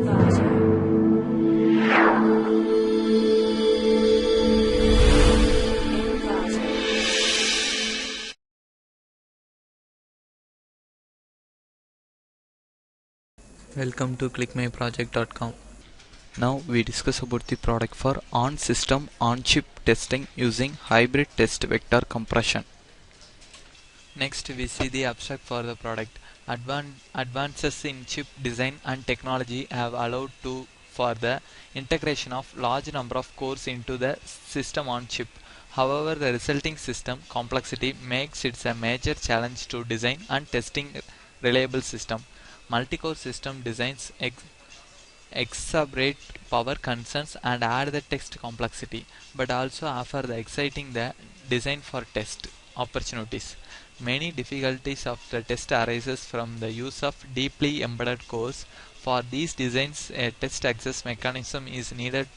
Welcome to ClickMyProject.com. Now we discuss about the product for on-system, on-chip testing using hybrid test vector compression. Next we see the abstract for the product. Advances in chip design and technology have allowed for the integration of large number of cores into the system on chip. However, the resulting system complexity makes it a major challenge to design and testing reliable system. Multi-core system designs exacerbate power concerns and add the test complexity, but also offer the exciting the design for test opportunities. Many difficulties of the test arises from the use of deeply embedded cores. For these designs, a test access mechanism is needed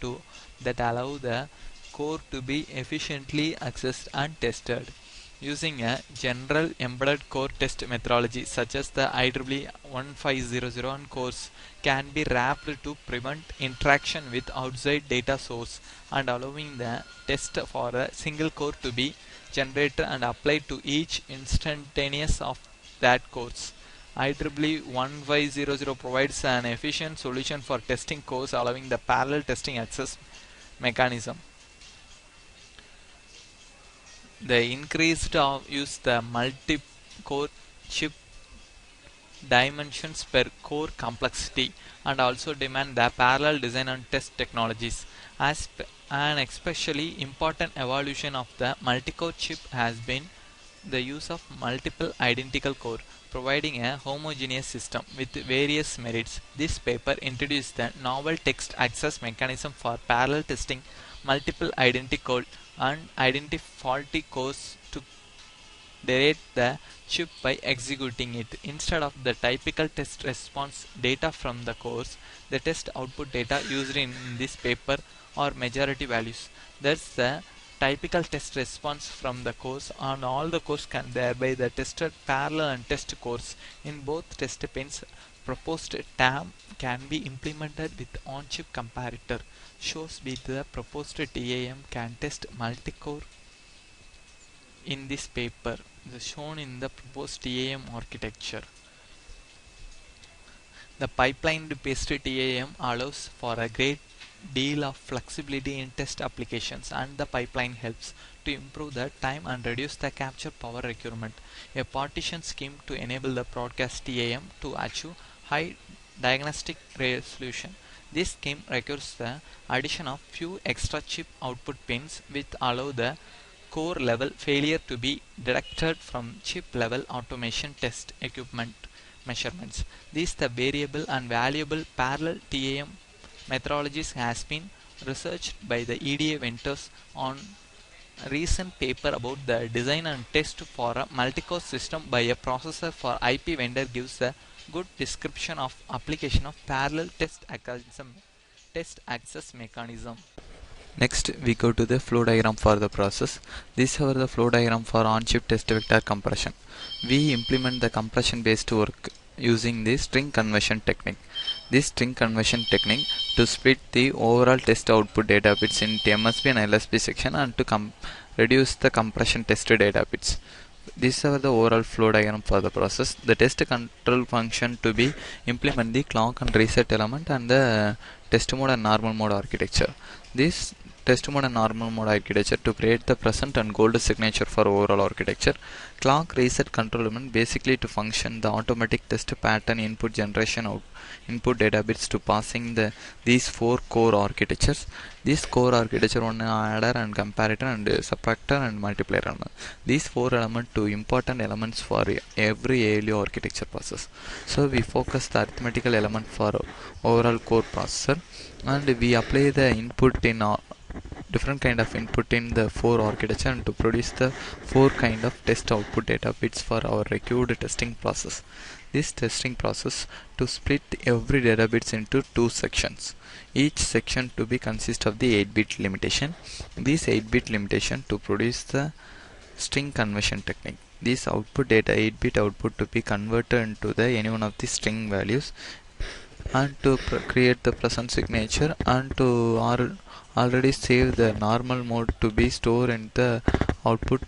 that allow the core to be efficiently accessed and tested. Using a general embedded core test methodology such as the IEEE 1500 cores can be wrapped to prevent interaction with outside data source and allowing the test for a single core to be generated and applied to each instantaneous of that course. IEEE 1500 provides an efficient solution for testing cores, allowing the parallel testing access mechanism. The increased use the multi-core chip dimensions per core complexity and also demand the parallel design and test technologies. As an especially important evolution of the multi-core chip has been the use of multiple identical core, providing a homogeneous system with various merits. This paper introduced the novel text access mechanism for parallel testing multiple identical and faulty cores to derate the chip by executing it. Instead of the typical test response data from the cores, the test output data used in this paper are majority values. Thus, the typical test response from the cores on all the cores can thereby the tested parallel and test cores. In both test pins, proposed TAM can be implemented with on-chip comparator. Shows with the proposed TAM can test multi-core in this paper, shown in the proposed TAM architecture. The pipeline-based TAM allows for a great deal of flexibility in test applications, and the pipeline helps to improve the time and reduce the capture power requirement. A partition scheme to enable the broadcast TAM to achieve high diagnostic resolution. This scheme requires the addition of few extra chip output pins which allow the core level failure to be detected from chip level automation test equipment measurements. These the variable and valuable parallel TAM methodologies has been researched by the EDA vendors on a recent paper about the design and test for a multi-core system by a processor for IP vendor gives a good description of application of parallel test access mechanism. Next we go to the flow diagram for the process. This is the flow diagram for on-chip test vector compression. We implement the compression based work using the string conversion technique. This string conversion technique to split the overall test output data bits into MSB and LSB section and to reduce the compression test data bits. These are the overall flow diagram for the process. The test control function to be implement the clock and reset element and the test mode and normal mode architecture. This test mode and normal mode architecture to create the present and gold signature for overall architecture. Clock reset control element basically to function the automatic test pattern input generation out input data bits to passing these four core architectures. This core architecture one adder and comparator and subtractor and multiplier element. These four elements to important elements for every ALU architecture process. So we focus the arithmetical element for overall core processor, and we apply the input in different kind of input in the four architecture and to produce the four kind of test output data bits for our required testing process. This testing process to split every data bits into two sections. Each section to be consist of the 8-bit limitation. This 8-bit limitation to produce the string conversion technique. This output data 8-bit output to be converted into the any one of the string values and to create the present signature, and to already save the normal mode to be stored in the output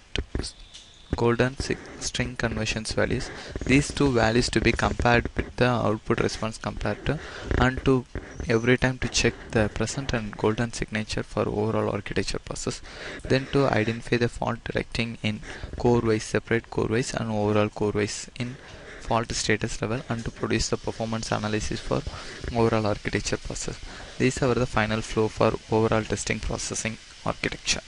golden string conversions values. These two values to be compared with the output response comparator, and to every time to check the present and golden signature for overall architecture process. Then to identify the fault directing in core wise, separate core wise and overall core wise in fault status level, and to produce the performance analysis for overall architecture process. These are the final flow for overall testing processing architecture.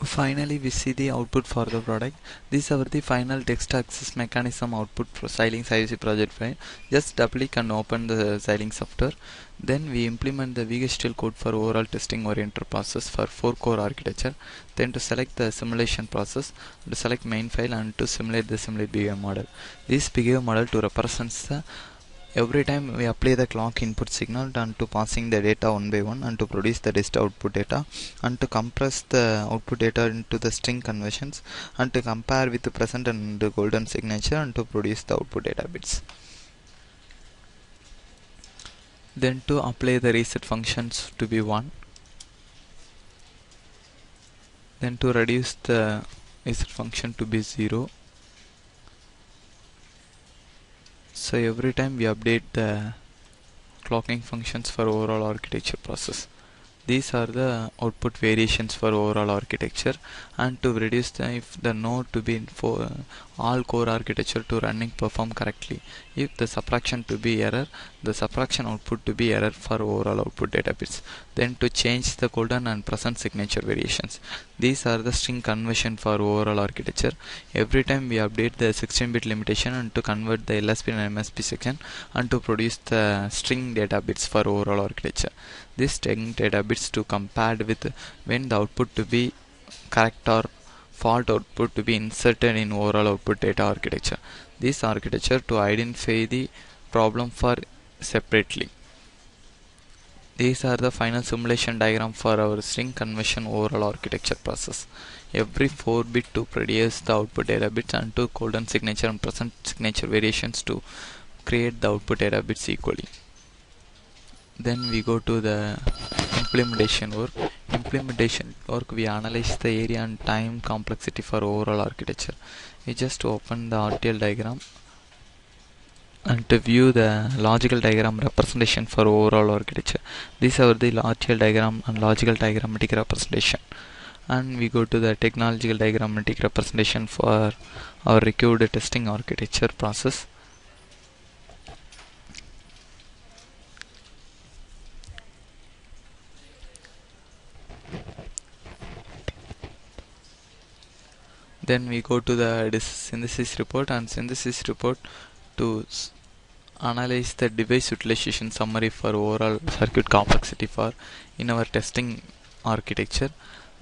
Finally, we see the output for the product. These are the final text access mechanism output for Xilinx IOC project file. Just double click and open the Xilinx software. Then we implement the VHDL code for overall testing oriented process for 4-core architecture. Then to select the simulation process, to select main file and to simulate the simulate behavior model. This behavior model to represents the every time we apply the clock input signal and to passing the data one by one, and to produce the test output data, and to compress the output data into the string conversions, and to compare with the present and the golden signature, and to produce the output data bits. Then to apply the reset functions to be 1. Then to reduce the reset function to be 0. So every time we update the clocking functions for overall architecture process. These are the output variations for overall architecture, and to reduce the if the node to be for all core architecture to running perform correctly. If the subtraction to be error, the subtraction output to be error for overall output data bits. Then to change the golden and present signature variations. These are the string conversion for overall architecture. Every time we update the 16-bit limitation and to convert the LSP and MSP section, and to produce the string data bits for overall architecture. This string data bits to compared with when the output to be correct or fault output to be inserted in overall output data architecture. This architecture to identify the problem for separately. These are the final simulation diagram for our string conversion overall architecture process. Every 4-bit to produce the output data bits, and to golden signature and present signature variations to create the output data bits equally. Then we go to the implementation work. Implementation work, we analyze the area and time complexity for overall architecture. We just open the RTL diagram and to view the logical diagram representation for overall architecture. These are the RTL diagram and logical diagrammatic representation. And we go to the technological diagrammatic representation for our required testing architecture process. Then we go to the synthesis report, and synthesis report to analyze the device utilization summary for overall circuit complexity for in our testing architecture.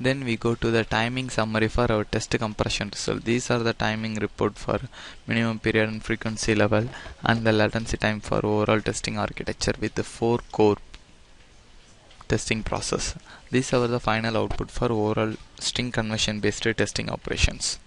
Then we go to the timing summary for our test compression result. These are the timing report for minimum period and frequency level, and the latency time for overall testing architecture with the 4-core testing process. These are the final output for overall string conversion based testing operations.